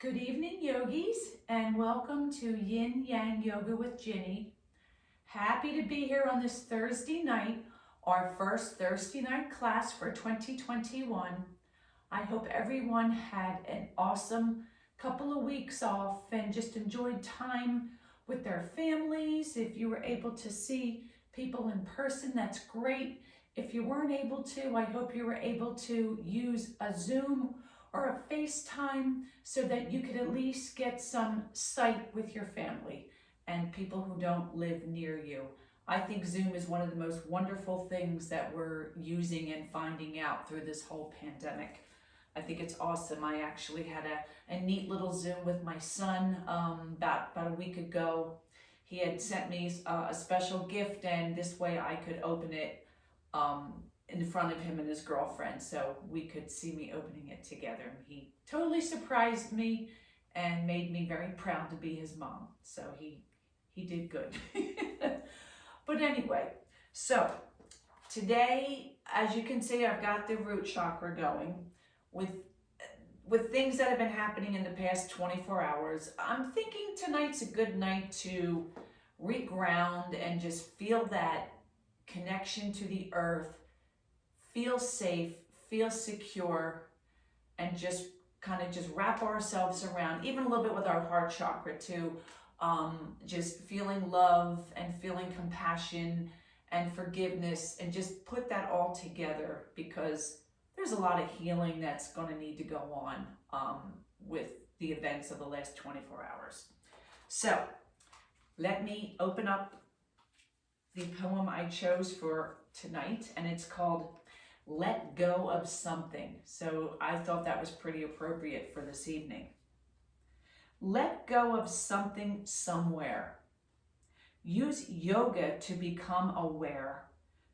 Good evening, yogis, and welcome to Yin Yang Yoga with Ginny. Happy to be here on this Thursday night, our first Thursday night class for 2021. I hope everyone had an awesome couple of weeks off and just enjoyed time with their families. If you were able to see people in person, that's great. If you weren't able to, I hope you were able to use a Zoom or a FaceTime so that you could at least get some sight with your family and people who don't live near you. I think Zoom is one of the most wonderful things that we're using and finding out through this whole pandemic. I think it's awesome. I actually had a neat little Zoom with my son about a week ago. He had sent me a special gift, and this way I could open it in front of him and his girlfriend, so we could see me opening it together. He totally surprised me and made me very proud to be his mom. So he did good. But anyway, so today, as you can see, I've got the root chakra going with things that have been happening in the past 24 hours. I'm thinking tonight's a good night to reground and just feel that connection to the earth, feel safe, feel secure, and just kind of just wrap ourselves around, even a little bit with our heart chakra too, just feeling love and feeling compassion and forgiveness, and just put that all together, because there's a lot of healing that's going to need to go on with the events of the last 24 hours. So let me open up the poem I chose for tonight, and it's called Let Go of Something. So I thought that was pretty appropriate for this evening. Let go of something somewhere. Use yoga to become aware,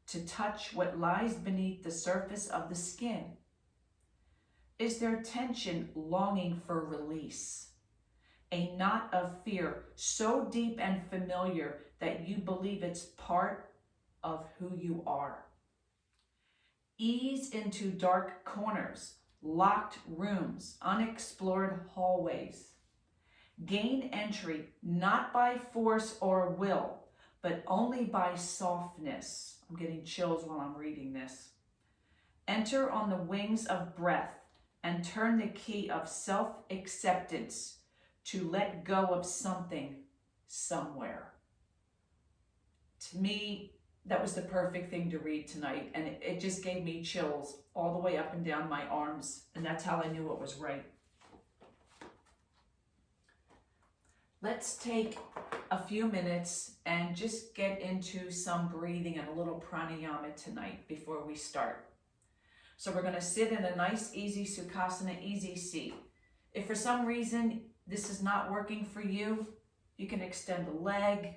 to touch what lies beneath the surface of the skin. Is there tension longing for release? A knot of fear so deep and familiar that you believe it's part of who you are. Ease into dark corners, locked rooms, unexplored hallways. Gain entry not by force or will, but only by softness. I'm getting chills while I'm reading this. Enter on the wings of breath and turn the key of self-acceptance to let go of something somewhere. To me, that was the perfect thing to read tonight, and it just gave me chills all the way up and down my arms, and that's how I knew it was right. Let's take a few minutes and just get into some breathing and a little pranayama tonight before we start. So we're going to sit in a nice, easy Sukhasana, easy seat. If for some reason this is not working for you, you can extend a leg,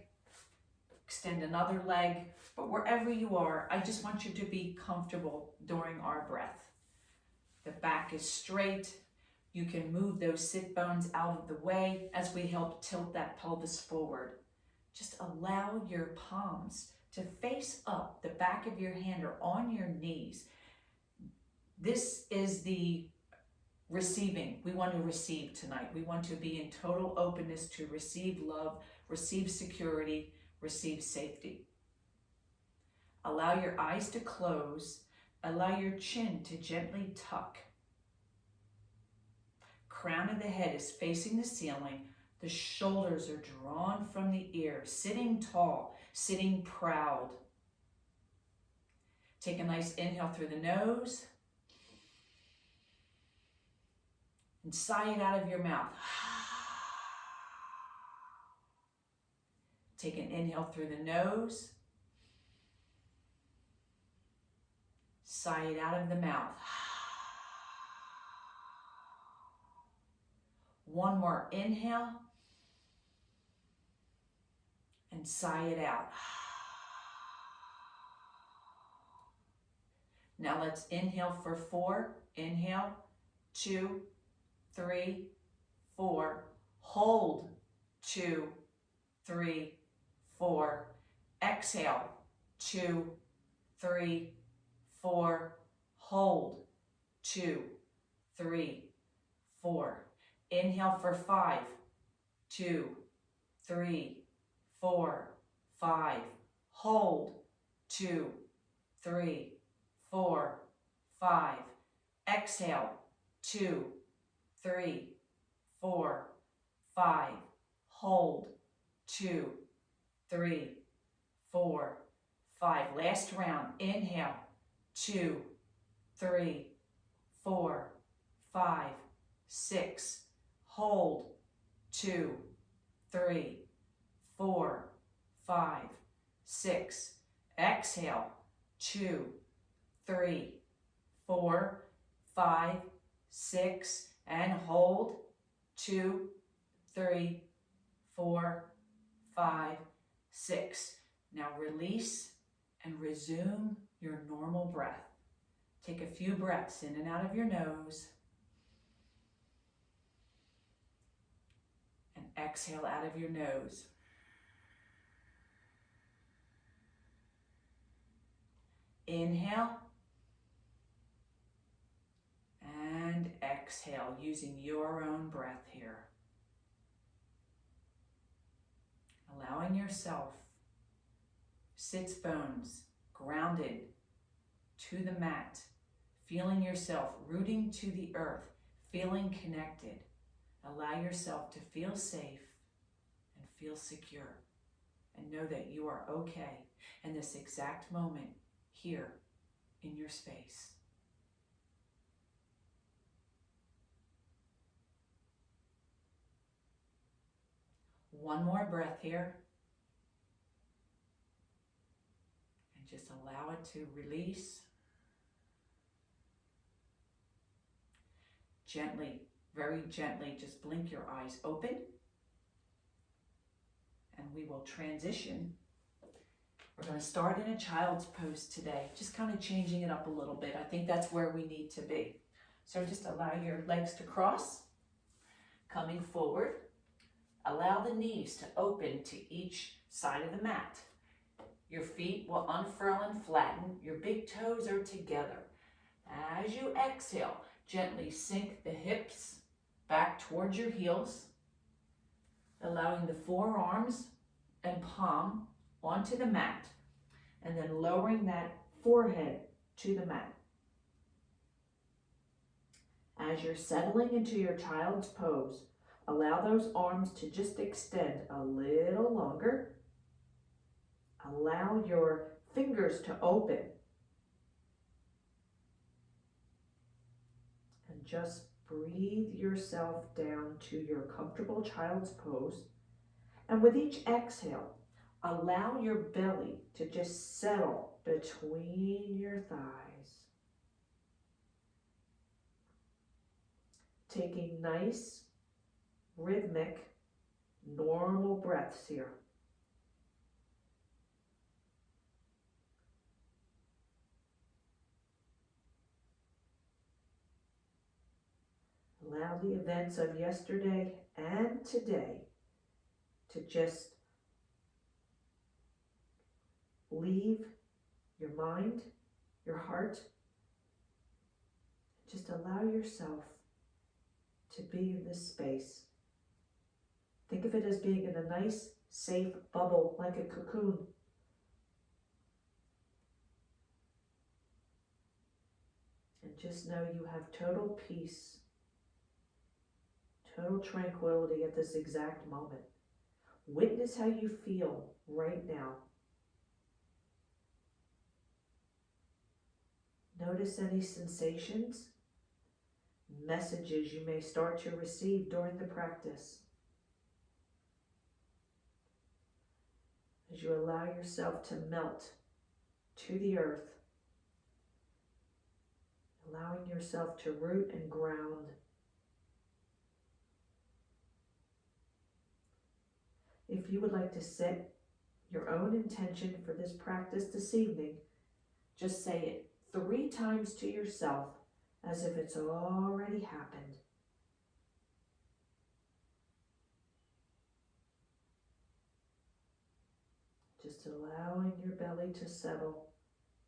extend another leg, but wherever you are, I just want you to be comfortable during our breath. The back is straight. You can move those sit bones out of the way as we help tilt that pelvis forward. Just allow your palms to face up, the back of your hand or on your knees. This is the receiving. We want to receive tonight. We want to be in total openness to receive love, receive security, receive safety. Allow your eyes to close. Allow your chin to gently tuck. Crown of the head is facing the ceiling. The shoulders are drawn from the ears, sitting tall, sitting proud. Take a nice inhale through the nose and sigh it out of your mouth. Take an inhale through the nose, sigh it out of the mouth. One more inhale and sigh it out. Now let's inhale for 4. Inhale, 2, 3, 4. Hold, 2, 3, 4. Exhale, 2, 3, 4. Hold, 2, 3, 4. Inhale for 5, 2, 3, 4, 5. Hold. 2, 3, 4, 5. Exhale. 2, 3, 4, 5. Hold. 2, 3, 4, 5. Last round. Inhale. 2, 3, 4, 5, 6. Hold. 2, 3, 4, 5, 6. Exhale. 2, 3, 4, 5, 6. And hold. 2, 3, 4, 5, 6. Now release and resume your normal breath. Take a few breaths in and out of your nose. And exhale out of your nose. Inhale. And exhale using your own breath here. Allowing yourself, sits bones, grounded to the mat, feeling yourself rooting to the earth, feeling connected. Allow yourself to feel safe and feel secure, and know that you are okay in this exact moment here in your space. One more breath here. And just allow it to release. Gently, very gently, just blink your eyes open. And we will transition. We're going to start in a child's pose today, just kind of changing it up a little bit. I think that's where we need to be. So just allow your legs to cross, coming forward. Allow the knees to open to each side of the mat. Your feet will unfurl and flatten. Your big toes are together. As you exhale, gently sink the hips back towards your heels, allowing the forearms and palm onto the mat, and then lowering that forehead to the mat. As you're settling into your child's pose, allow those arms to just extend a little longer. Allow your fingers to open. And just breathe yourself down to your comfortable child's pose. And with each exhale, allow your belly to just settle between your thighs. Taking nice, rhythmic, normal breaths here. Allow the events of yesterday and today to just leave your mind, your heart. Just allow yourself to be in this space. Think of it as being in a nice, safe bubble, like a cocoon. And just know you have total peace, total tranquility at this exact moment. Witness how you feel right now. Notice any sensations, messages you may start to receive during the practice. As you allow yourself to melt to the earth, allowing yourself to root and ground. If you would like to set your own intention for this practice this evening, just say it 3 times to yourself as if it's already happened. Just allowing your belly to settle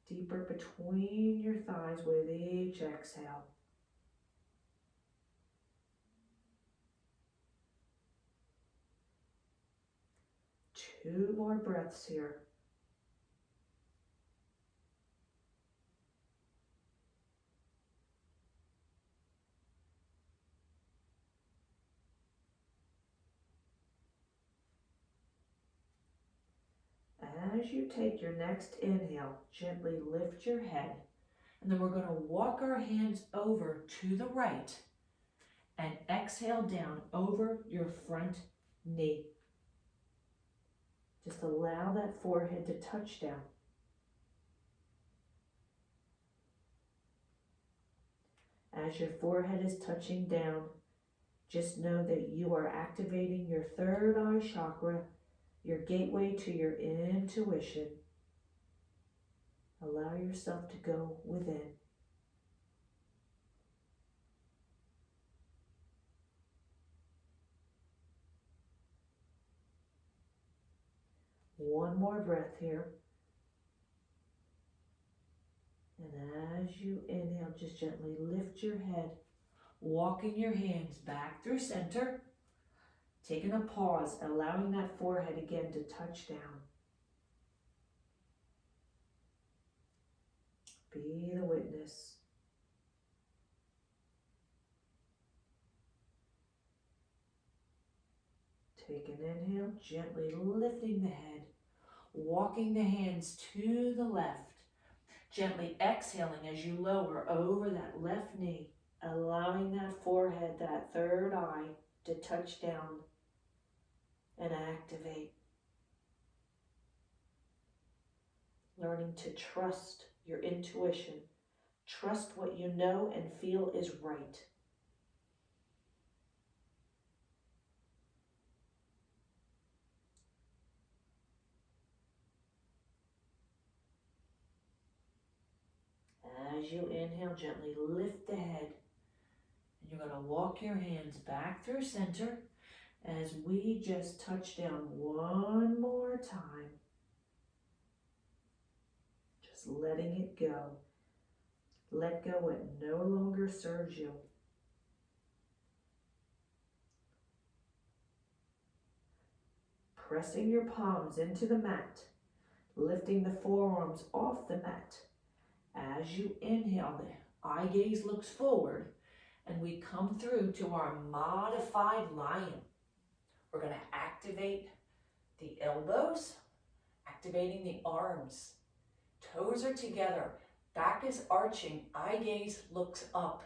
deeper between your thighs with each exhale. 2 more breaths here. As you take your next inhale, gently lift your head, and then we're going to walk our hands over to the right and exhale down over your front knee. Just allow that forehead to touch down. As your forehead is touching down, just know that you are activating your third eye chakra, your gateway to your intuition. Allow yourself to go within. One more breath here. And as you inhale, just gently lift your head, walking your hands back through center, taking a pause, allowing that forehead again to touch down. Be the witness. Take an inhale, gently lifting the head, walking the hands to the left, gently exhaling as you lower over that left knee, allowing that forehead, that third eye, to touch down and activate. Learning to trust your intuition. Trust what you know and feel is right. As you inhale, gently lift the head. And you're going to walk your hands back through center as we just touch down one more time. Just letting it go. Let go what no longer serves you. Pressing your palms into the mat, lifting the forearms off the mat. As you inhale, the eye gaze looks forward, and we come through to our modified lion. We're going to activate the elbows, activating the arms. Toes are together, back is arching, eye gaze looks up.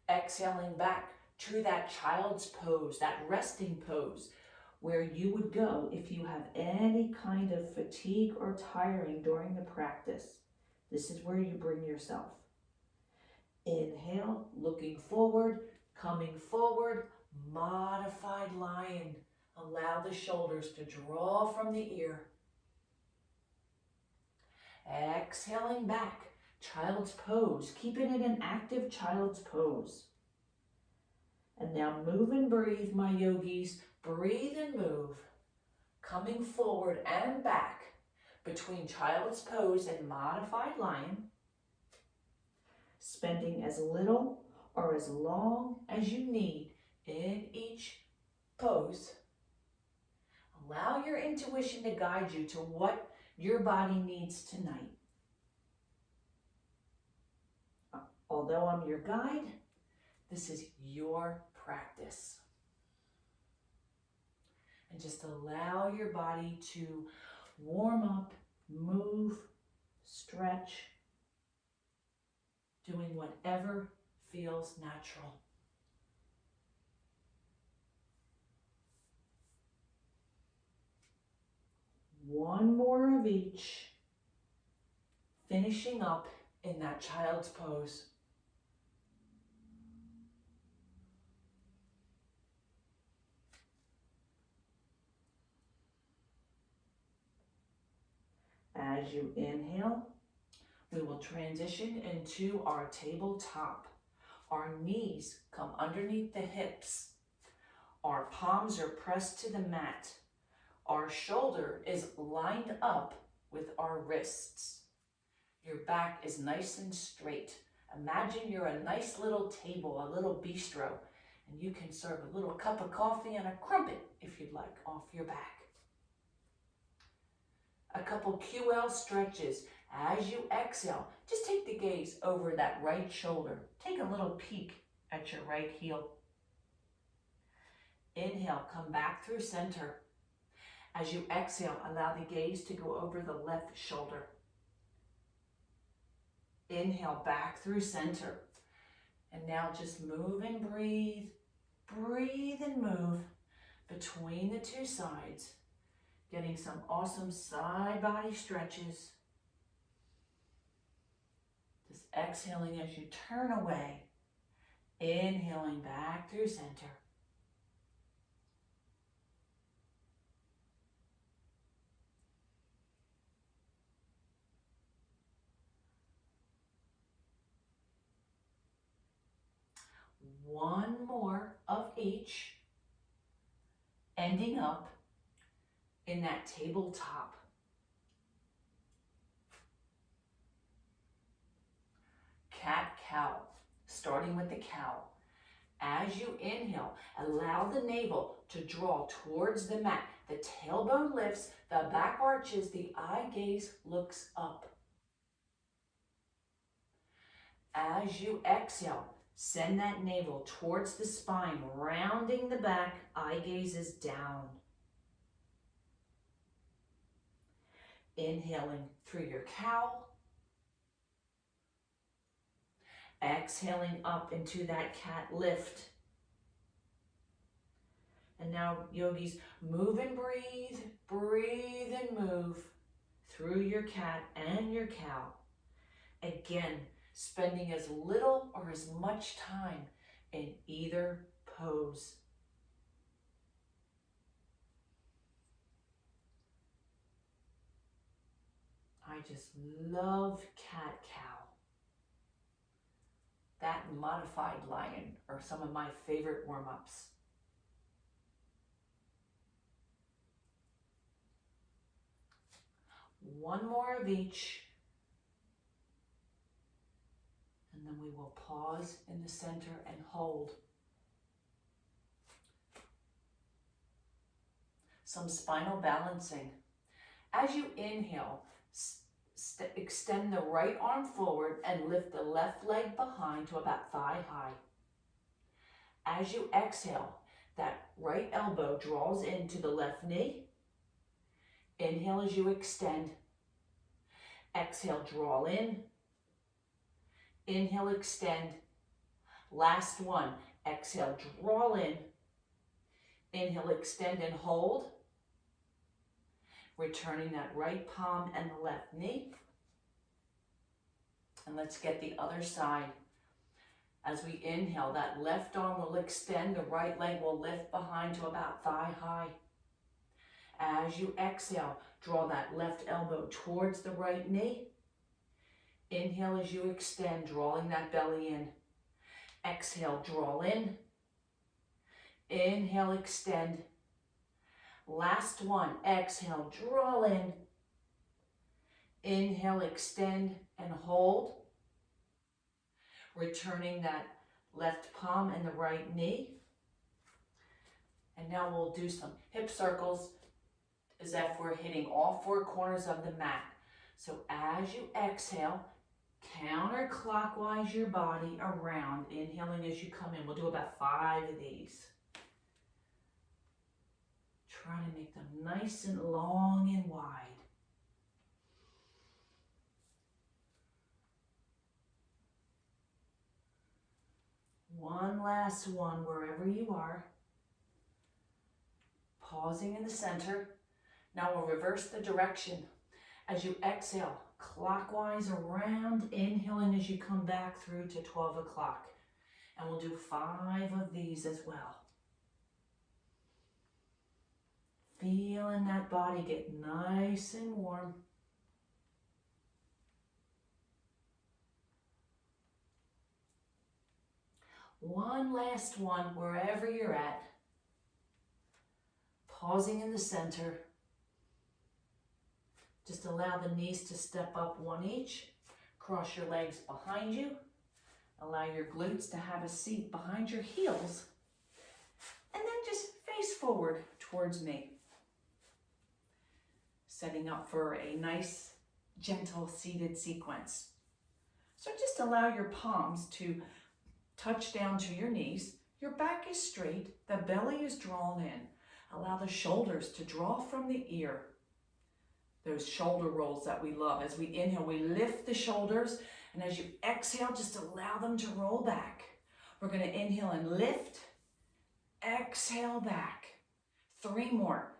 Exhaling back to that child's pose, that resting pose, where you would go if you have any kind of fatigue or tiring during the practice. This is where you bring yourself. Inhale, looking forward, coming forward, modified lion. Allow the shoulders to draw from the ear. Exhaling back, child's pose, keeping it an active child's pose. And now move and breathe, my yogis. Breathe and move, coming forward and back between child's pose and modified lion, spending as little or as long as you need in each pose. Allow your intuition to guide you to what your body needs tonight. Although I'm your guide, this is your practice. And just allow your body to warm up, move, stretch, doing whatever feels natural. One more of each, finishing up in that child's pose. As you inhale, we will transition into our tabletop. Our knees come underneath the hips. Our palms are pressed to the mat. Our shoulder is lined up with our wrists. Your back is nice and straight. Imagine you're a nice little table, a little bistro, And you can serve a little cup of coffee and a crumpet, if you'd like, off your back. A couple QL stretches. As you exhale, just take the gaze over that right shoulder. Take a little peek at your right heel. Inhale, come back through center. As you exhale, allow the gaze to go over the left shoulder. Inhale, back through center. And now just move and breathe. Breathe and move between the two sides. Getting some awesome side body stretches. Just exhaling as you turn away. Inhaling back through center. One more of each, ending up in that tabletop. Cat-cow, starting with the cow. As you inhale, allow the navel to draw towards the mat. The tailbone lifts, the back arches, the eye gaze looks up. As you exhale, send that navel towards the spine, rounding the back, eye gaze is down. Inhaling through your cow. Exhaling up into that cat lift. And now, yogis, move and breathe, breathe and move through your cat and your cow. Again, spending as little or as much time in either pose. I just love cat-cow. That and modified lion are some of my favorite warm-ups. One more of each. And then we will pause in the center and hold. Some spinal balancing. As you inhale, extend the right arm forward and lift the left leg behind to about thigh high. As you exhale, that right elbow draws into the left knee. Inhale as you extend. Exhale, draw in. Inhale, extend. Last one. Exhale, draw in. Inhale, extend and hold. Returning that right palm and the left knee. And let's get the other side. As we inhale, that left arm will extend, the right leg will lift behind to about thigh high. As you exhale, draw that left elbow towards the right knee. Inhale as you extend, drawing that belly in. Exhale, draw in. Inhale, extend. Last one, exhale, draw in. Inhale, extend and hold. Returning that left palm and the right knee. And now we'll do some hip circles as if we're hitting all four corners of the mat. So as you exhale, counterclockwise your body around, inhaling as you come in. We'll do about 5 of these. Try to make them nice and long and wide. One last one wherever you are. Pausing in the center. Now we'll reverse the direction. As you exhale, clockwise around, inhaling as you come back through to 12 o'clock. And we'll do 5 of these as well. Feeling that body get nice and warm. One last one wherever you're at. Pausing in the center. Just allow the knees to step up one each. Cross your legs behind you. Allow your glutes to have a seat behind your heels. forward towards me. Setting up for a nice, gentle seated sequence. So just allow your palms to touch down to your knees. Your back is straight, the belly is drawn in. Allow the shoulders to draw from the ear. Those shoulder rolls that we love. As we inhale, we lift the shoulders, and as you exhale, just allow them to roll back. We're going to inhale and lift, exhale back. 3 more.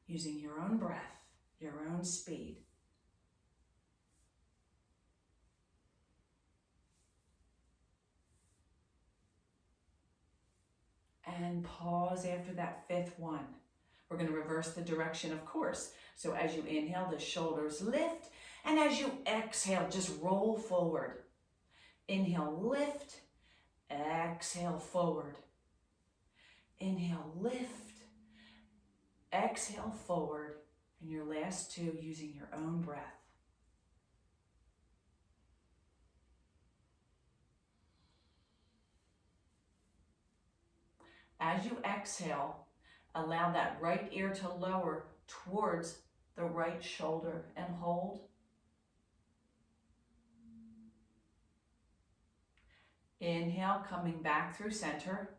Using your own breath, your own speed. And pause after that 5th one. We're going to reverse the direction, of course. So as you inhale, the shoulders lift, and as you exhale, just roll forward. Inhale, lift, exhale, forward. Inhale, lift, exhale, forward. And your last 2 using your own breath. As you exhale, allow that right ear to lower towards the right shoulder and hold. Inhale, coming back through center.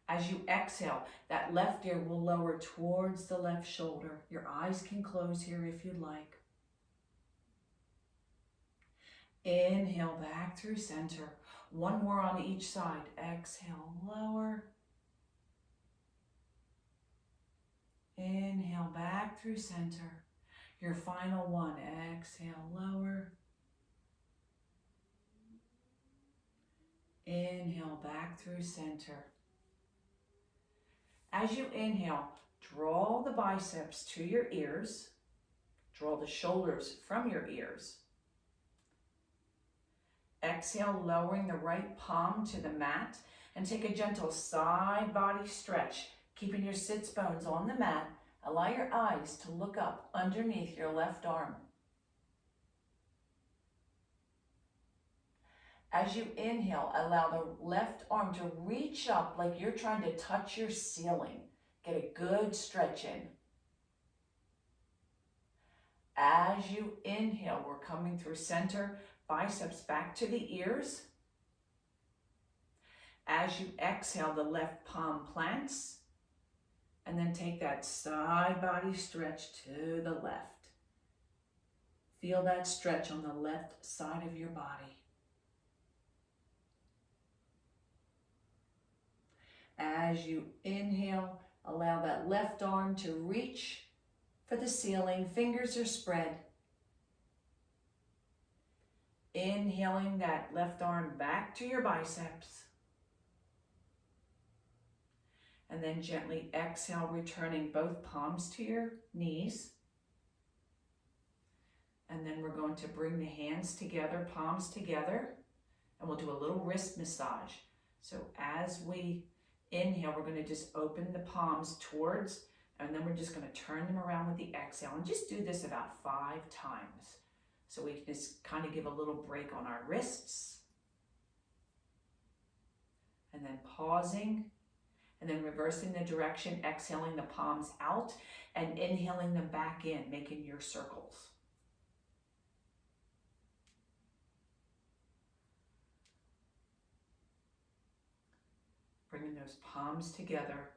As you exhale, that left ear will lower towards the left shoulder. Your eyes can close here if you'd like. Inhale, back through center. 1 more on each side. Exhale, lower. Inhale, back through center. Your final one. Exhale, lower. Inhale, back through center. As you inhale, draw the biceps to your ears. Draw the shoulders from your ears. Exhale, lowering the right palm to the mat, and take a gentle side body stretch, keeping your sits bones on the mat. Allow your eyes to look up underneath your left arm. As you inhale, allow the left arm to reach up like you're trying to touch your ceiling. Get a good stretch in. As you inhale, we're coming through center, biceps back to the ears. As you exhale, the left palm plants, and then take that side body stretch to the left. Feel that stretch on the left side of your body. As you inhale, allow that left arm to reach for the ceiling. Fingers are spread. Inhaling that left arm back to your biceps. And then gently exhale, returning both palms to your knees. And then we're going to bring the hands together, palms together, and we'll do a little wrist massage. So as we inhale, we're going to just open the palms towards, and then we're just going to turn them around with the exhale, and just do this about 5 times. So we can just kind of give a little break on our wrists. And then pausing, and then reversing the direction, exhaling the palms out, and inhaling them back in, making your circles. Bringing those palms together,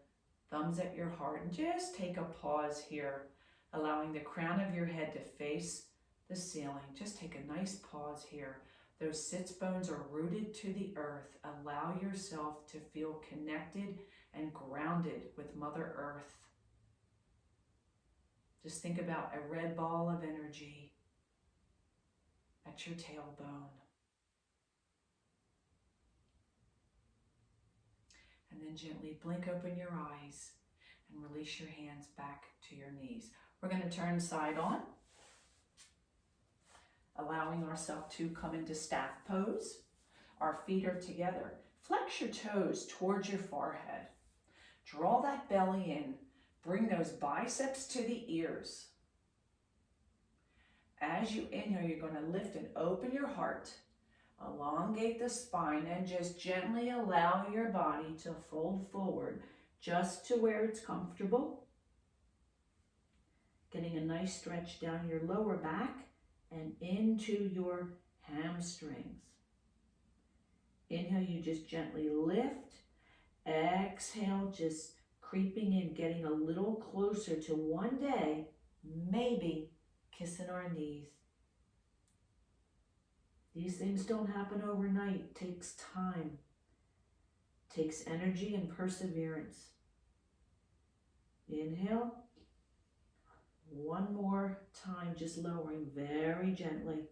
thumbs at your heart, and just take a pause here, allowing the crown of your head to face the ceiling. Just take a nice pause here. Those sits bones are rooted to the earth. Allow yourself to feel connected and grounded with Mother Earth. Just think about a red ball of energy at your tailbone. And then gently blink open your eyes and release your hands back to your knees. We're going to turn side on, allowing ourselves to come into staff pose. Our feet are together. Flex your toes towards your forehead. Draw that belly in. Bring those biceps to the ears. As you inhale, you're going to lift and open your heart. Elongate the spine and just gently allow your body to fold forward just to where it's comfortable. Getting a nice stretch down your lower back and into your hamstrings. Inhale, you just gently lift. Exhale, just creeping in, getting a little closer to one day, maybe kissing our knees. These things don't happen overnight. It takes time. It takes energy and perseverance. Inhale. One more time, just lowering very gently.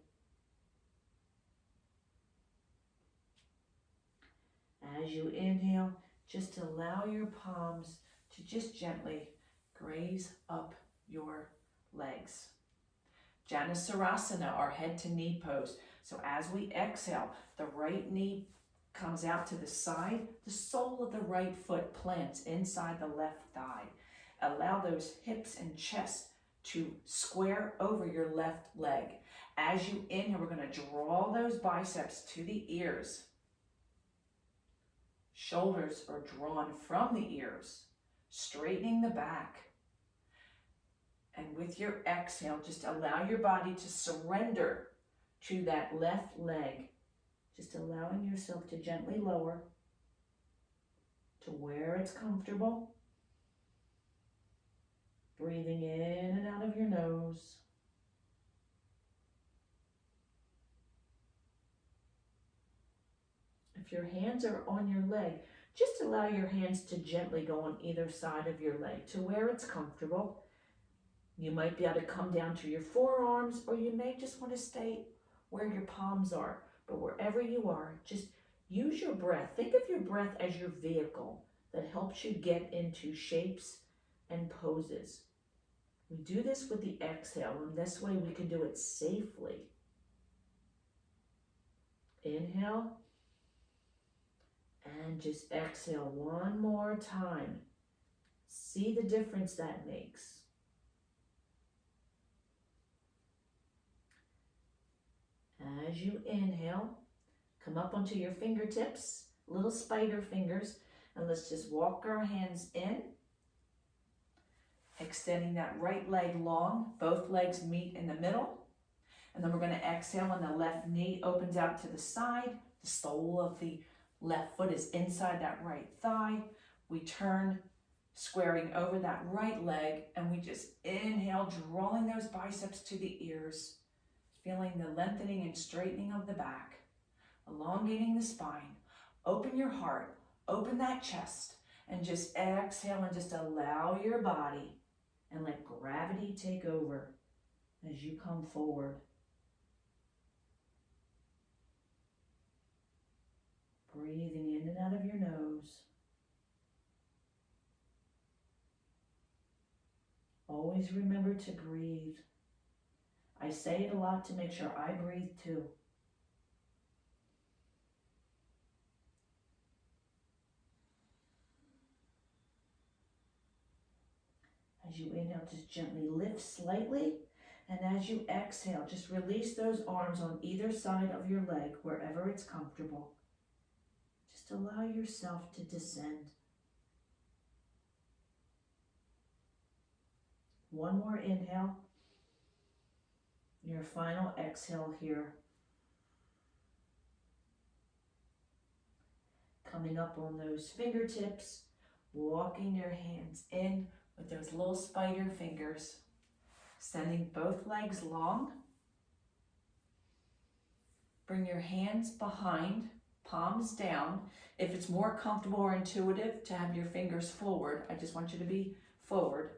As you inhale, just allow your palms to just gently graze up your legs. Janusarasana, our head to knee pose. So as we exhale, the right knee comes out to the side. The sole of the right foot plants inside the left thigh. Allow those hips and chest to square over your left leg. As you inhale, we're going to draw those biceps to the ears. Shoulders are drawn from the ears, straightening the back. And with your exhale, just allow your body to surrender to that left leg. Just allowing yourself to gently lower to where it's comfortable. Breathing in and out of your nose. If your hands are on your leg, just allow your hands to gently go on either side of your leg to where it's comfortable. You might be able to come down to your forearms, or you may just want to stay where your palms are. But wherever you are, just use your breath. Think of your breath as your vehicle that helps you get into shapes and poses. We do this with the exhale, and this way we can do it safely. Inhale, and just exhale one more time. See the difference that makes. As you inhale, come up onto your fingertips, little spider fingers, and let's just walk our hands in. Extending that right leg long, both legs meet in the middle. And then we're going to exhale and the left knee opens out to the side. The sole of the left foot is inside that right thigh. We turn, squaring over that right leg, and we just inhale, drawing those biceps to the ears, feeling the lengthening and straightening of the back, elongating the spine. Open your heart, open that chest, and just exhale and just allow your body and let gravity take over as you come forward. Breathing in and out of your nose. Always remember to breathe. I say it a lot to make sure I breathe too. As you inhale, just gently lift slightly. And as you exhale, just release those arms on either side of your leg, wherever it's comfortable. Just allow yourself to descend. One more inhale. Your final exhale here. Coming up on those fingertips, walking your hands in with those little spider fingers, sending both legs long. Bring your hands behind, palms down. If it's more comfortable or intuitive to have your fingers forward, I just want you to be forward.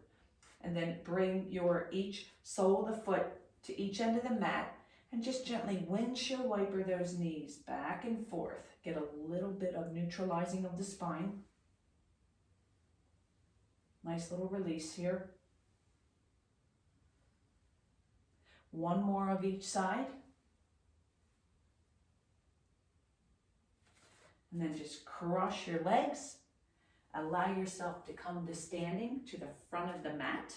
And then bring your each sole of the foot to each end of the mat and just gently windshield wiper those knees back and forth. Get a little bit of neutralizing of the spine. Nice little release here. One more of each side. And then just cross your legs. Allow yourself to come to standing to the front of the mat.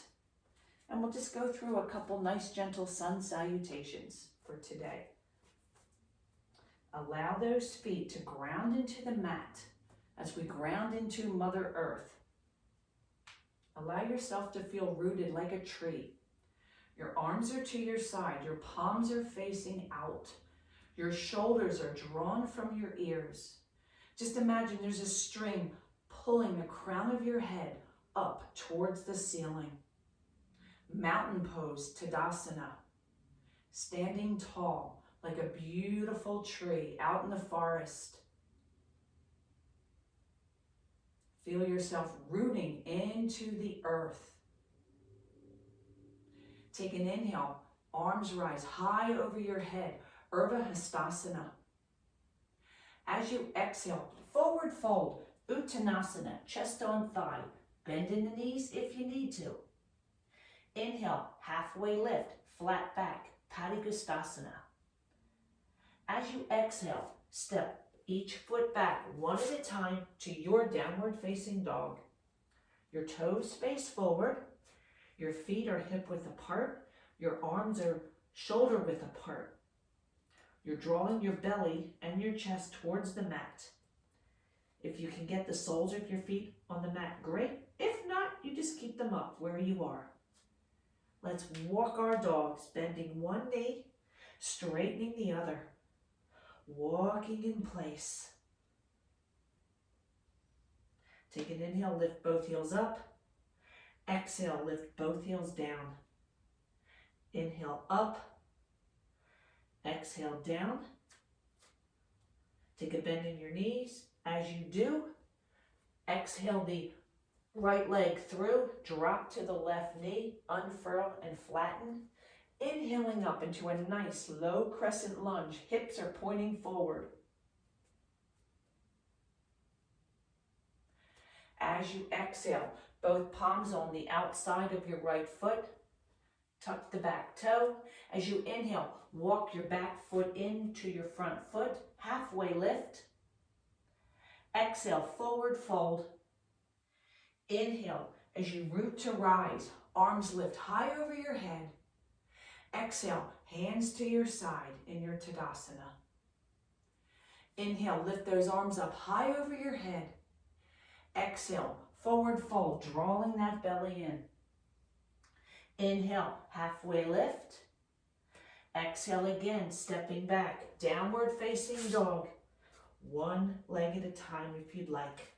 And we'll just go through a couple nice gentle sun salutations for today. Allow those feet to ground into the mat as we ground into Mother Earth. Allow yourself to feel rooted like a tree. Your arms are to your side. Your palms are facing out. Your shoulders are drawn from your ears. Just imagine there's a string pulling the crown of your head up towards the ceiling. Mountain pose, Tadasana. Standing tall like a beautiful tree out in the forest. Feel yourself rooting into the earth. Take an inhale, arms rise high over your head, Urdhva Hastasana. As you exhale, forward fold, Uttanasana, chest on thigh. Bend in the knees if you need to. Inhale, halfway lift, flat back, Padangusthasana. As you exhale, step each foot back one at a time to your downward facing dog. Your toes face forward. Your feet are hip width apart. Your arms are shoulder width apart. You're drawing your belly and your chest towards the mat. If you can get the soles of your feet on the mat, great. If not, you just keep them up where you are. Let's walk our dogs, bending one knee, straightening the other. Walking in place. Take an inhale, lift both heels up. Exhale, lift both heels down. Inhale up. Exhale down. Take a bend in your knees. As you do, exhale the right leg through, drop to the left knee, unfurl and flatten. Inhaling up into a nice low crescent lunge. Hips are pointing forward. As you exhale, both palms on the outside of your right foot. Tuck the back toe. As you inhale, walk your back foot into your front foot. Halfway lift. Exhale, forward fold. Inhale, as you root to rise, arms lift high over your head. Exhale, hands to your side in your Tadasana. Inhale, lift those arms up high over your head. Exhale, forward fold, drawing that belly in. Inhale, halfway lift. Exhale again, stepping back, downward facing dog. One leg at a time if you'd like.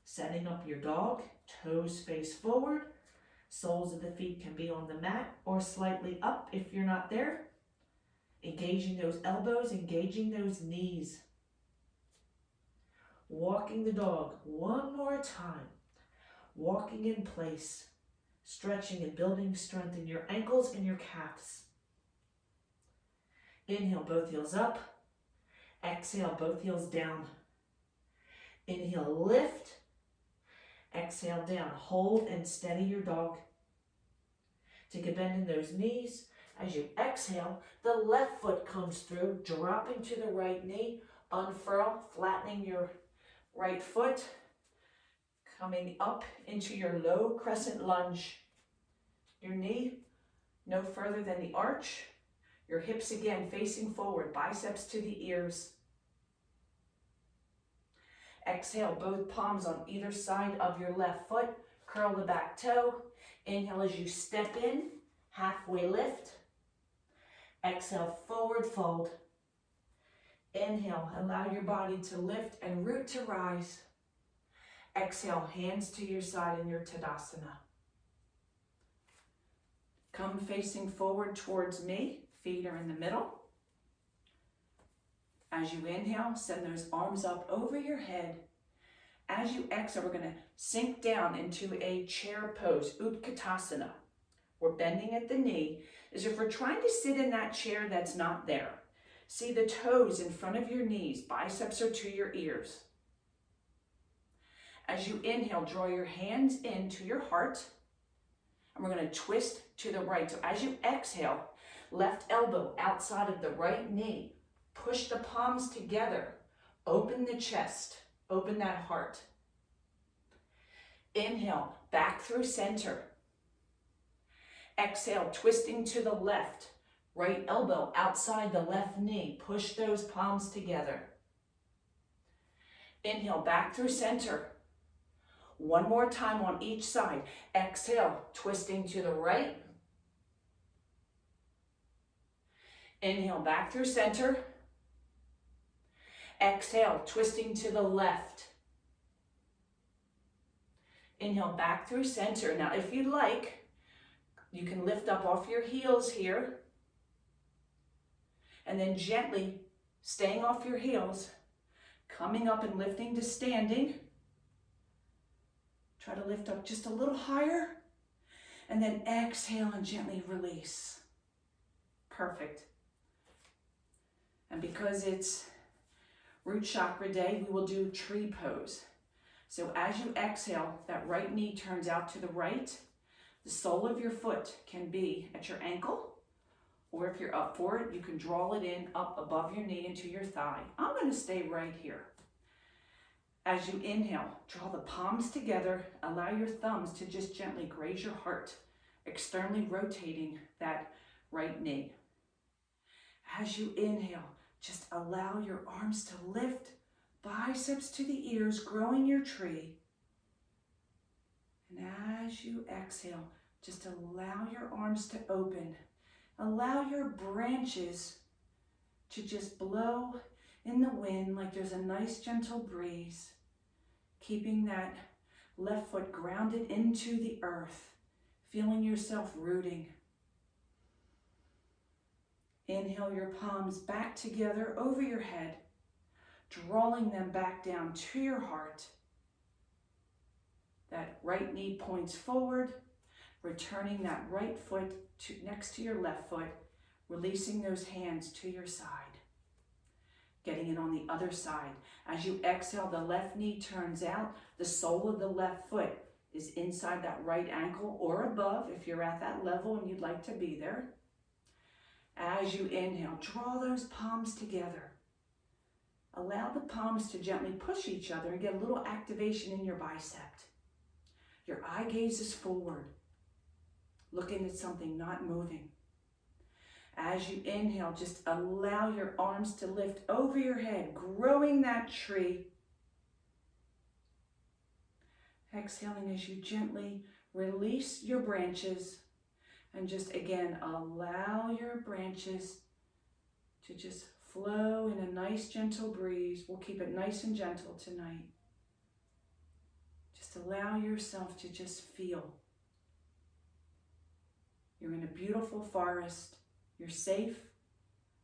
Setting up your dog, toes face forward. Soles of the feet can be on the mat or slightly up if you're not there. Engaging those elbows, engaging those knees. Walking the dog one more time. Walking in place. Stretching and building strength in your ankles and your calves. Inhale, both heels up. Exhale, both heels down. Inhale, lift. Exhale down, hold and steady your dog. Take a bend in those knees. As you exhale, the left foot comes through, dropping to the right knee, unfurl, flattening your right foot, coming up into your low crescent lunge. Your knee no further than the arch, your hips again facing forward, biceps to the ears. Exhale, both palms on either side of your left foot. Curl the back toe. Inhale as you step in, halfway lift. Exhale, forward fold. Inhale, allow your body to lift and root to rise. Exhale, hands to your side in your Tadasana. Come facing forward towards me. Feet are in the middle. As you inhale, send those arms up over your head. As you exhale, we're going to sink down into a chair pose, Utkatasana. We're bending at the knee, as if we're trying to sit in that chair that's not there. See the toes in front of your knees, biceps are to your ears. As you inhale, draw your hands into your heart, and we're going to twist to the right. So as you exhale, left elbow outside of the right knee. Push the palms together. Open the chest. Open that heart. Inhale, back through center. Exhale, twisting to the left. Right elbow outside the left knee. Push those palms together. Inhale, back through center. One more time on each side. Exhale, twisting to the right. Inhale, back through center. Exhale, twisting to the left. Inhale, back through center. Now, if you'd like, you can lift up off your heels here. And then gently, staying off your heels, coming up and lifting to standing. Try to lift up just a little higher. And then exhale and gently release. Perfect. And because it's Root Chakra Day, we will do tree pose. So as you exhale, that right knee turns out to the right. The sole of your foot can be at your ankle, or if you're up for it, you can draw it in up above your knee into your thigh. I'm going to stay right here. As you inhale, draw the palms together. Allow your thumbs to just gently graze your heart, externally rotating that right knee. As you inhale, just allow your arms to lift, biceps to the ears, growing your tree. And as you exhale, just allow your arms to open. Allow your branches to just blow in the wind like there's a nice gentle breeze, keeping that left foot grounded into the earth, feeling yourself rooting. Inhale your palms back together over your head, drawing them back down to your heart. That right knee points forward, returning that right foot next to your left foot, releasing those hands to your side. Getting it on the other side. As you exhale, the left knee turns out. The sole of the left foot is inside that right ankle or above if you're at that level and you'd like to be there. As you inhale, draw those palms together. Allow the palms to gently push each other and get a little activation in your bicep. Your eye gaze is forward, looking at something, not moving. As you inhale, just allow your arms to lift over your head, growing that tree. Exhaling as you gently release your branches and just again allow your branches to just flow in a nice gentle breeze. We'll keep it nice and gentle tonight. Just allow yourself to just feel. You're in a beautiful forest. You're safe.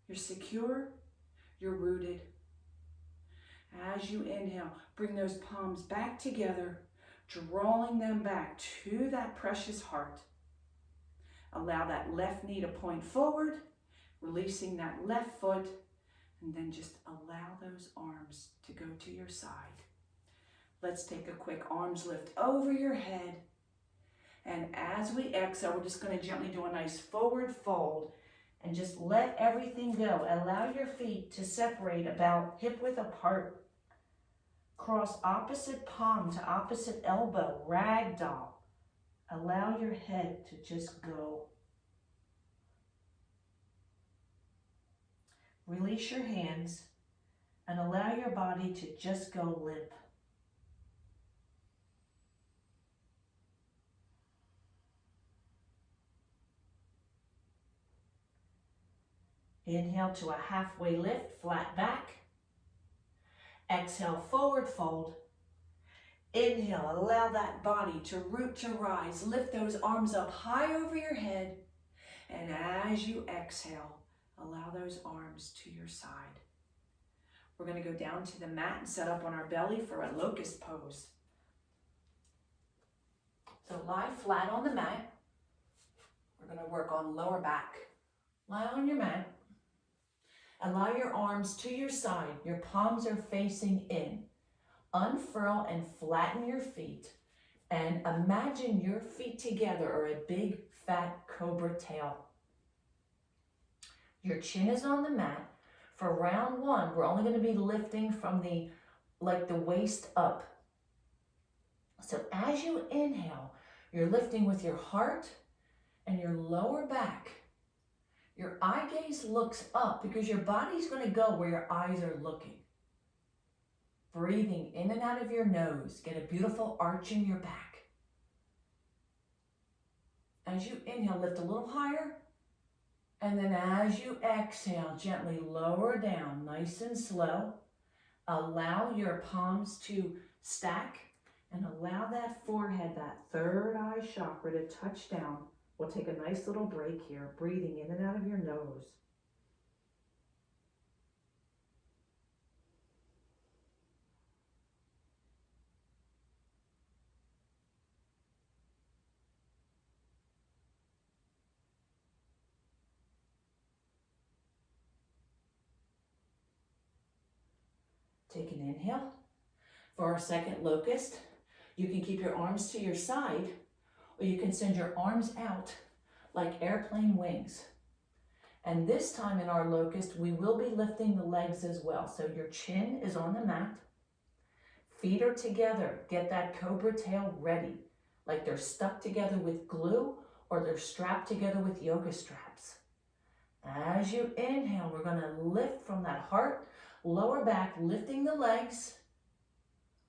You're secure. You're rooted. As you inhale, bring those palms back together, drawing them back to that precious heart. Allow that left knee to point forward, releasing that left foot, and then just allow those arms to go to your side. Let's take a quick arms lift over your head. And as we exhale, we're just going to gently do a nice forward fold and just let everything go. Allow your feet to separate about hip width apart. Cross opposite palm to opposite elbow, ragdoll. Allow your head to just go. Release your hands and allow your body to just go limp. Inhale to a halfway lift, flat back. Exhale, forward fold. Inhale, allow that body to root to rise. Lift those arms up high over your head. And as you exhale, allow those arms to your side. We're going to go down to the mat and set up on our belly for a locust pose. So lie flat on the mat. We're going to work on lower back. Lie on your mat. Allow your arms to your side. Your palms are facing in. Unfurl and flatten your feet. And imagine your feet together are a big, fat cobra tail. Your chin is on the mat. For round one, we're only going to be lifting from the waist up. So as you inhale, you're lifting with your heart and your lower back. Your eye gaze looks up because your body's going to go where your eyes are looking. Breathing in and out of your nose. Get a beautiful arch in your back. As you inhale, lift a little higher. And then as you exhale, gently lower down, nice and slow. Allow your palms to stack and allow that forehead, that third eye chakra to touch down. We'll take a nice little break here, breathing in and out of your nose. Take an inhale. For our second locust, you can keep your arms to your side, or you can send your arms out like airplane wings. And this time in our locust, we will be lifting the legs as well. So your chin is on the mat, feet are together. Get that cobra tail ready, like they're stuck together with glue or they're strapped together with yoga straps. As you inhale, we're gonna lift from that heart, lower back, lifting the legs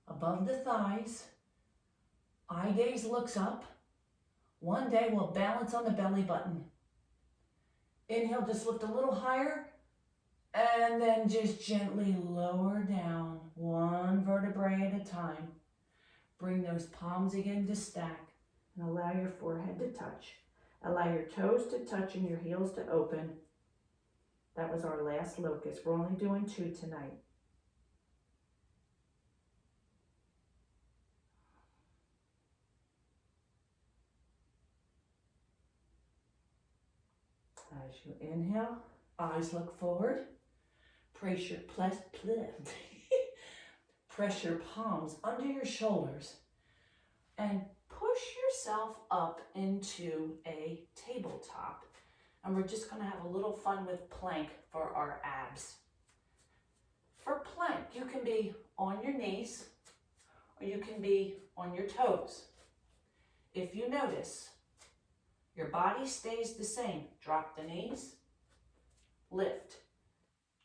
above the thighs. Eye gaze looks up. One day we'll balance on the belly button. Inhale, just lift a little higher, and then just gently lower down, one vertebrae at a time. Bring those palms again to stack, and allow your forehead to touch. Allow your toes to touch and your heels to open. That was our last locust. We're only doing 2 tonight. As you inhale, eyes look forward. Press your palms under your shoulders and push yourself up into a tabletop. And we're just going to have a little fun with plank for our abs. For plank, you can be on your knees or you can be on your toes. If you notice, your body stays the same. Drop the knees, lift,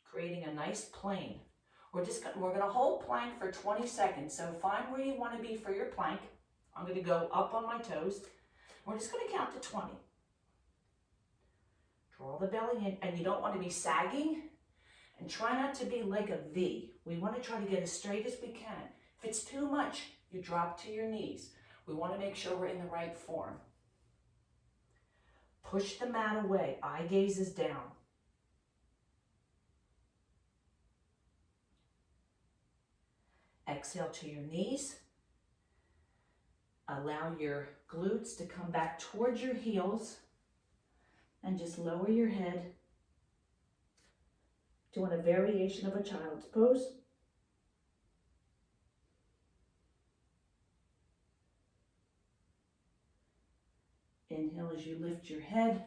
creating a nice plane. We're going to hold plank for 20 seconds. So find where you want to be for your plank. I'm going to go up on my toes. We're just going to count to 20. Draw the belly in, and you don't want to be sagging, and try not to be like a V. We want to try to get as straight as we can. If it's too much, you drop to your knees. We want to make sure we're in the right form. Push the mat away, eye gaze is down. Exhale to your knees. Allow your glutes to come back towards your heels and just lower your head. Doing a variation of a child's pose. Inhale as you lift your head.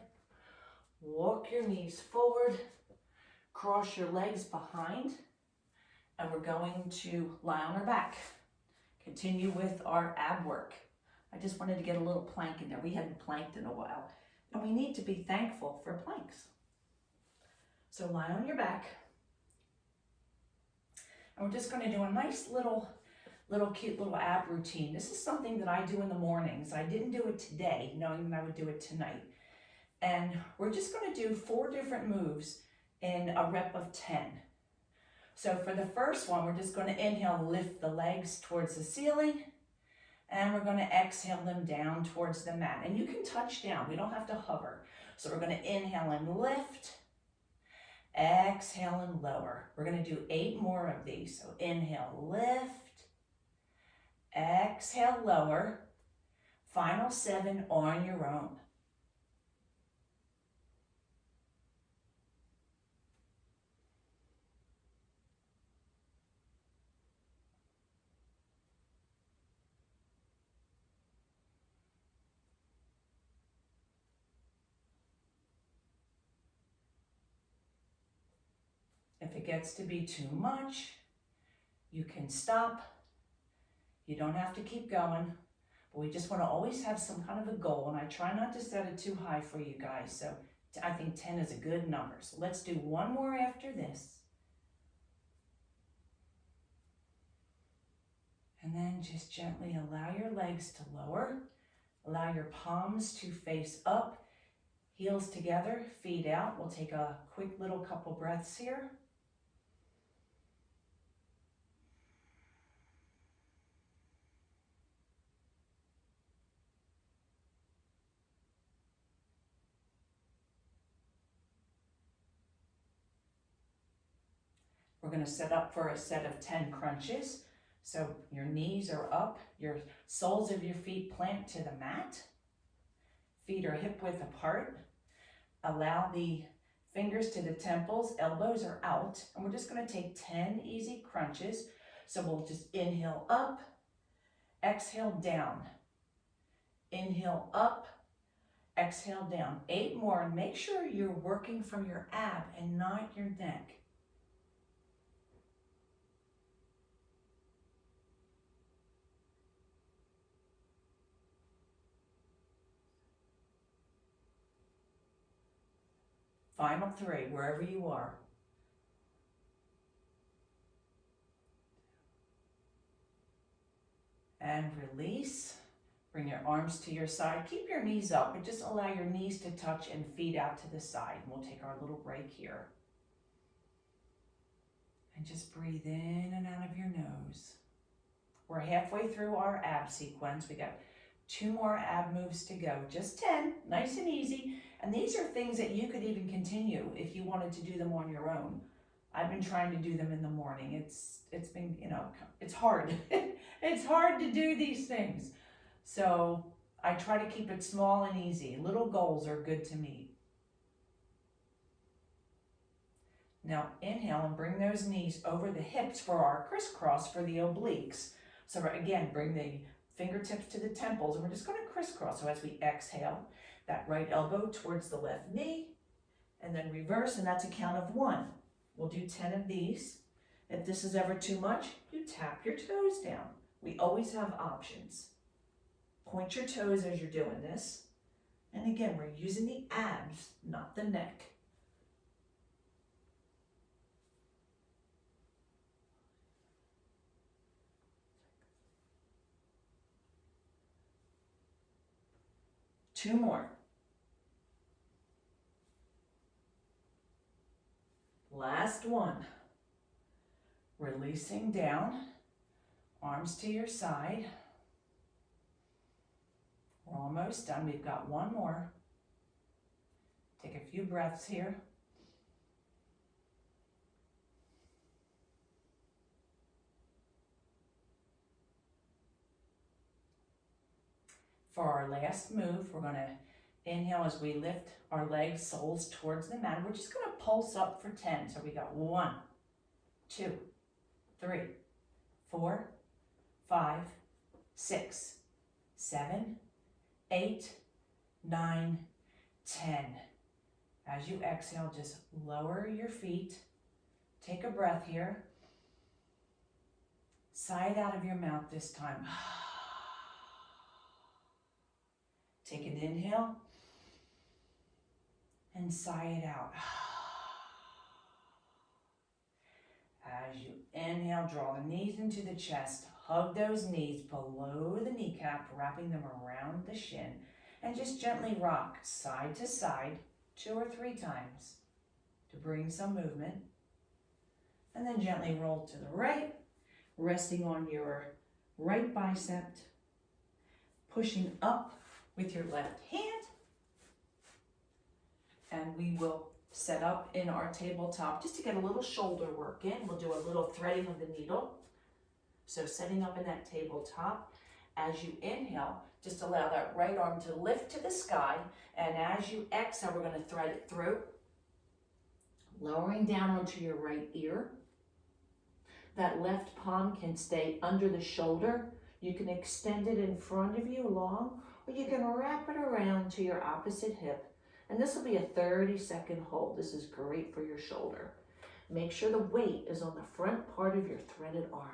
Walk your knees forward. Cross your legs behind. And we're going to lie on our back. Continue with our ab work. I just wanted to get a little plank in there. We hadn't planked in a while. And we need to be thankful for planks. So lie on your back. And we're just going to do a nice little cute little ab routine. This is something that I do in the mornings. I didn't do it today, knowing that I would do it tonight. And we're just going to do 4 different moves in a rep of 10. So for the first one, we're just going to inhale, lift the legs towards the ceiling. And we're going to exhale them down towards the mat. And you can touch down. We don't have to hover. So we're going to inhale and lift. Exhale and lower. We're going to do 8 more of these. So inhale, lift. Exhale, lower. Final 7 on your own. If it gets to be too much, you can stop. You don't have to keep going, but we just want to always have some kind of a goal, and I try not to set it too high for you guys. So I think 10 is a good number. So let's do one more after this. And then just gently allow your legs to lower. Allow your palms to face up, heels together, feet out. We'll take a quick little couple breaths here. We're going to set up for a set of 10 crunches. So your knees are up, your soles of your feet plant to the mat. Feet are hip width apart. Allow the fingers to the temples, elbows are out. And we're just going to take 10 easy crunches. So we'll just inhale up, exhale down. Inhale up, exhale down. 8 more, and make sure you're working from your ab and not your neck. Final 3, wherever you are. And release. Bring your arms to your side. Keep your knees up, but just allow your knees to touch and feet out to the side. We'll take our little break here. And just breathe in and out of your nose. We're halfway through our ab sequence. We got 2 more ab moves to go. Just 10, nice and easy. And these are things that you could even continue if you wanted to do them on your own. I've been trying to do them in the morning. It's been, it's hard. It's hard to do these things. So I try to keep it small and easy. Little goals are good to meet. Now inhale and bring those knees over the hips for our crisscross for the obliques. So again, bring the fingertips to the temples, and we're just going to crisscross. So as we exhale, that right elbow towards the left knee, and then reverse, and that's a count of 1. We'll do 10 of these. If this is ever too much, you tap your toes down. We always have options. Point your toes as you're doing this. And again, we're using the abs, not the neck. Two more. Last one. Releasing down, arms to your side. We're almost done. We've got 1 more. Take a few breaths here. For our last move, we're going to inhale as we lift our legs, soles towards the mat. We're just going to pulse up for 10. So we got 1, 2, 3, 4, 5, 6, 7, 8, 9, 10. As you exhale, just lower your feet. Take a breath here. Sigh it out of your mouth this time. Take an inhale and sigh it out. As you inhale, draw the knees into the chest. Hug those knees below the kneecap, wrapping them around the shin. And just gently rock side to side 2 or 3 times to bring some movement. And then gently roll to the right, resting on your right bicep, pushing up with your left hand. And we will set up in our tabletop just to get a little shoulder work in. We'll do a little threading of the needle. So setting up in that tabletop, as you inhale, just allow that right arm to lift to the sky. And as you exhale, we're going to thread it through, lowering down onto your right ear. That left palm can stay under the shoulder. You can extend it in front of you long, or you can wrap it around to your opposite hip. And this will be a 30-second hold. This is great for your shoulder. Make sure the weight is on the front part of your threaded arm.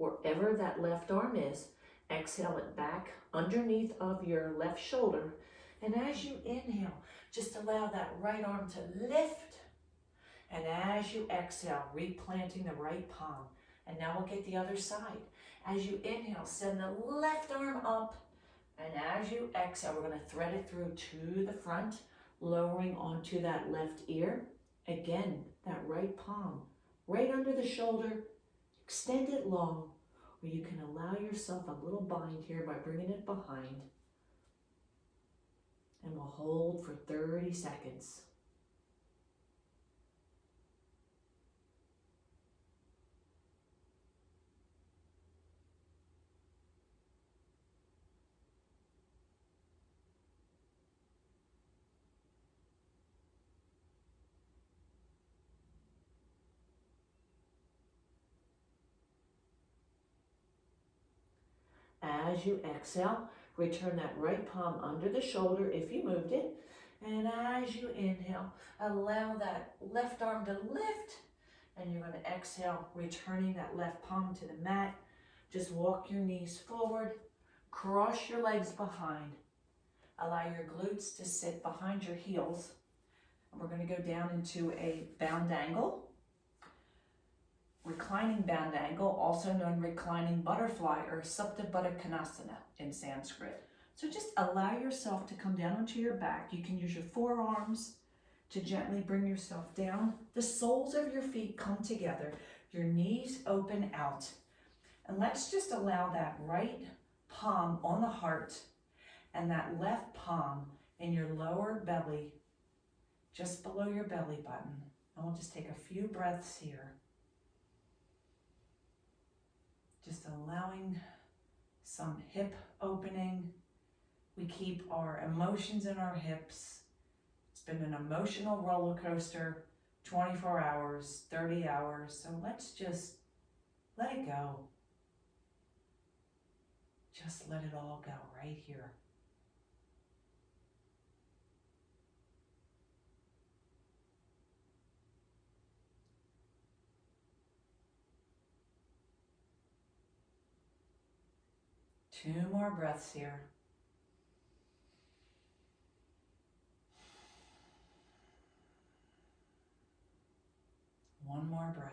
wherever that left arm is. Exhale it back underneath of your left shoulder. And as you inhale, just allow that right arm to lift. And as you exhale, replanting the right palm. And now we'll get the other side. As you inhale, send the left arm up. And as you exhale, we're going to thread it through to the front, lowering onto that left ear. Again, that right palm right under the shoulder. Extend it long, or you can allow yourself a little bind here by bringing it behind. And we'll hold for 30 seconds. As you exhale, return that right palm under the shoulder if you moved it. And as you inhale, allow that left arm to lift. And you're going to exhale, returning that left palm to the mat. Just walk your knees forward, cross your legs behind. Allow your glutes to sit behind your heels. And we're going to go down into a bound angle. Reclining bound angle, also known reclining butterfly or Supta Baddha Konasana in Sanskrit. So just allow yourself to come down onto your back. You can use your forearms to gently bring yourself down. The soles of your feet come together, your knees open out. And let's just allow that right palm on the heart and that left palm in your lower belly, just below your belly button. And we'll just take a few breaths here. Just allowing some hip opening. We keep our emotions in our hips. It's been an emotional roller coaster, 24 hours, 30 hours. So let's just let it go. Just let it all go right here. Two more breaths here. One more breath.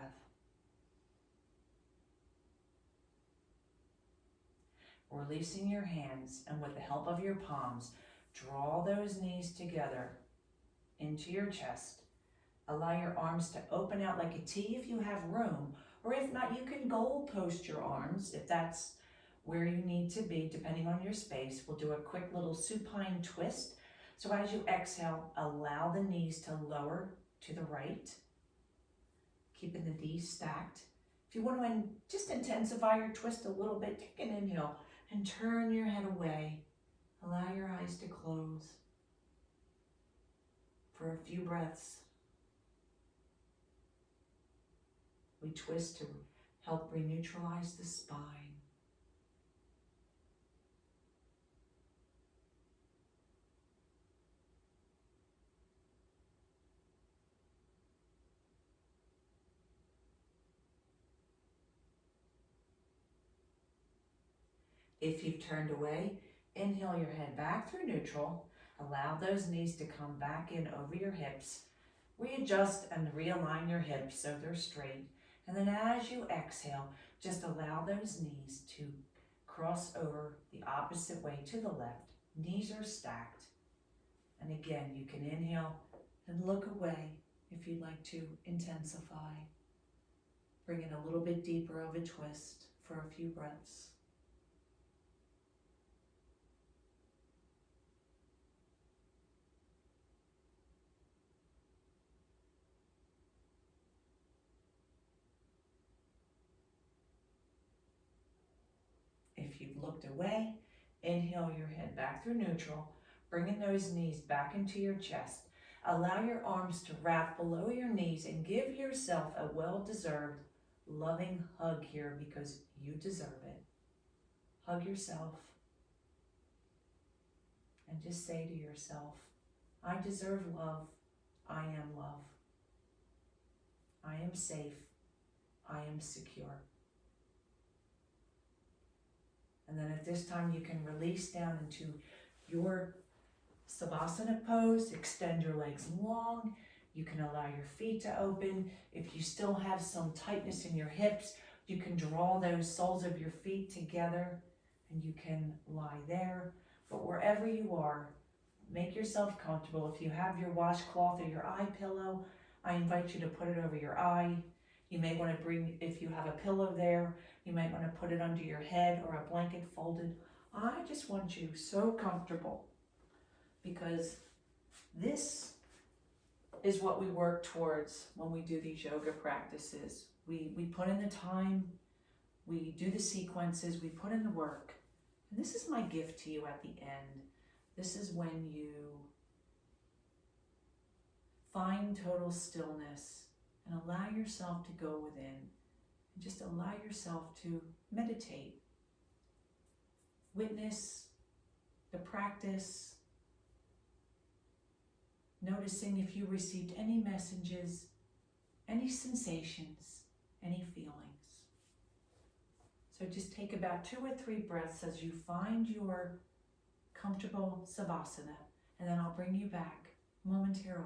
Releasing your hands, and with the help of your palms, draw those knees together into your chest. Allow your arms to open out like a T if you have room, or if not, you can goal post your arms if that's where you need to be, depending on your space. We'll do a quick little supine twist. So as you exhale, allow the knees to lower to the right, keeping the knees stacked. If you want to just intensify your twist a little bit, take an inhale and turn your head away. Allow your eyes to close for a few breaths. We twist to help re-neutralize the spine. If you've turned away, inhale your head back through neutral. Allow those knees to come back in over your hips. Readjust and realign your hips so they're straight. And then as you exhale, just allow those knees to cross over the opposite way to the left. Knees are stacked. And again, you can inhale and look away if you'd like to intensify. Bring in a little bit deeper of a twist for a few breaths. If you've looked away, inhale your head back through neutral, bringing those knees back into your chest. Allow your arms to wrap below your knees and give yourself a well-deserved, loving hug here because you deserve it. Hug yourself and just say to yourself, I deserve love. I am love. I am safe. I am secure. And then at this time, you can release down into your Savasana pose, extend your legs long. You can allow your feet to open. If you still have some tightness in your hips, you can draw those soles of your feet together and you can lie there. But wherever you are, make yourself comfortable. If you have your washcloth or your eye pillow, I invite you to put it over your eye. You may want to bring, if you have a pillow there, you might want to put it under your head or a blanket folded. I just want you so comfortable, because this is what we work towards when we do these yoga practices. We put in the time, we do the sequences, we put in the work. And this is my gift to you at the end. This is when you find total stillness and allow yourself to go within. And just allow yourself to meditate. Witness the practice, noticing if you received any messages, any sensations, any feelings. So just take about 2 or 3 breaths as you find your comfortable Savasana, and then I'll bring you back momentarily.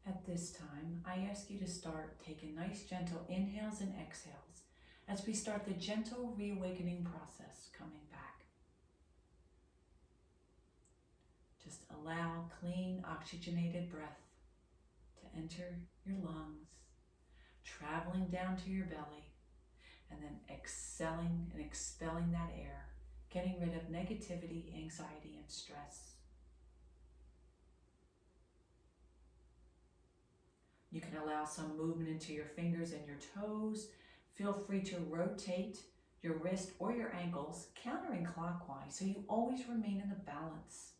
At this time, I ask you to start taking nice gentle inhales and exhales as we start the gentle reawakening process coming back. Just allow clean, oxygenated breath to enter your lungs, traveling down to your belly, and then exhaling and expelling that air, getting rid of negativity, anxiety, and stress. You can allow some movement into your fingers and your toes. Feel free to rotate your wrist or your ankles counterclockwise so you always remain in a balance.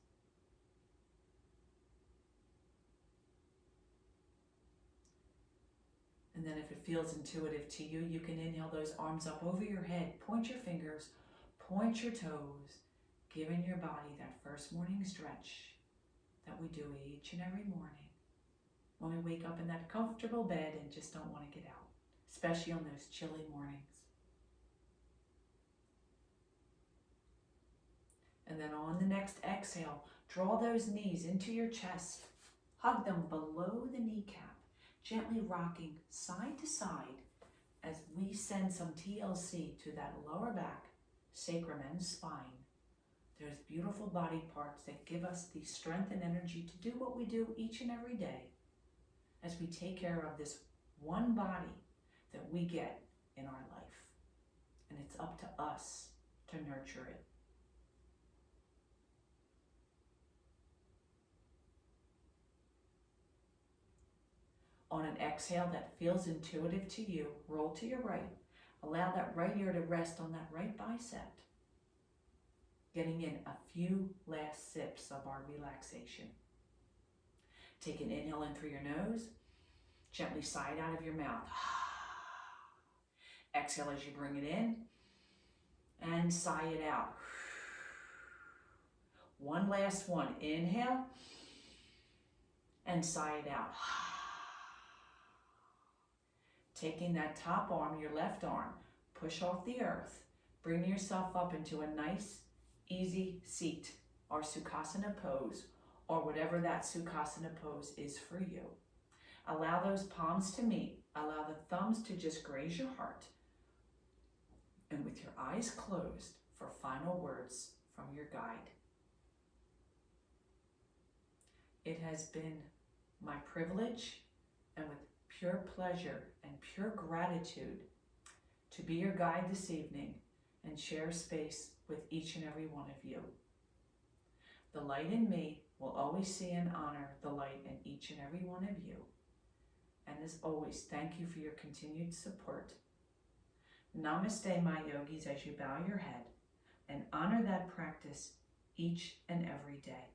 And then if it feels intuitive to you, you can inhale those arms up over your head, point your fingers, point your toes, giving your body that first morning stretch that we do each and every morning when we wake up in that comfortable bed and just don't want to get out, especially on those chilly mornings. And then on the next exhale, draw those knees into your chest. Hug them below the kneecap, gently rocking side to side as we send some TLC to that lower back, sacrum, and spine. There's beautiful body parts that give us the strength and energy to do what we do each and every day as we take care of this one body that we get in our life. And it's up to us to nurture it. On an exhale that feels intuitive to you, roll to your right. Allow that right ear to rest on that right bicep. Getting in a few last sips of our relaxation. Take an inhale in through your nose. Gently sigh it out of your mouth. Exhale as you bring it in. And sigh it out. One last one. Inhale. And sigh it out. Taking that top arm, your left arm, push off the earth. Bring yourself up into a nice, easy seat or Sukhasana pose, or whatever that Sukhasana pose is for you. Allow those palms to meet. Allow the thumbs to just graze your heart. And with your eyes closed for final words from your guide. It has been my privilege and with pure pleasure and pure gratitude to be your guide this evening and share space with each and every one of you. The light in me will always see and honor the light in each and every one of you. And as always, thank you for your continued support. Namaste, my yogis, as you bow your head and honor that practice each and every day.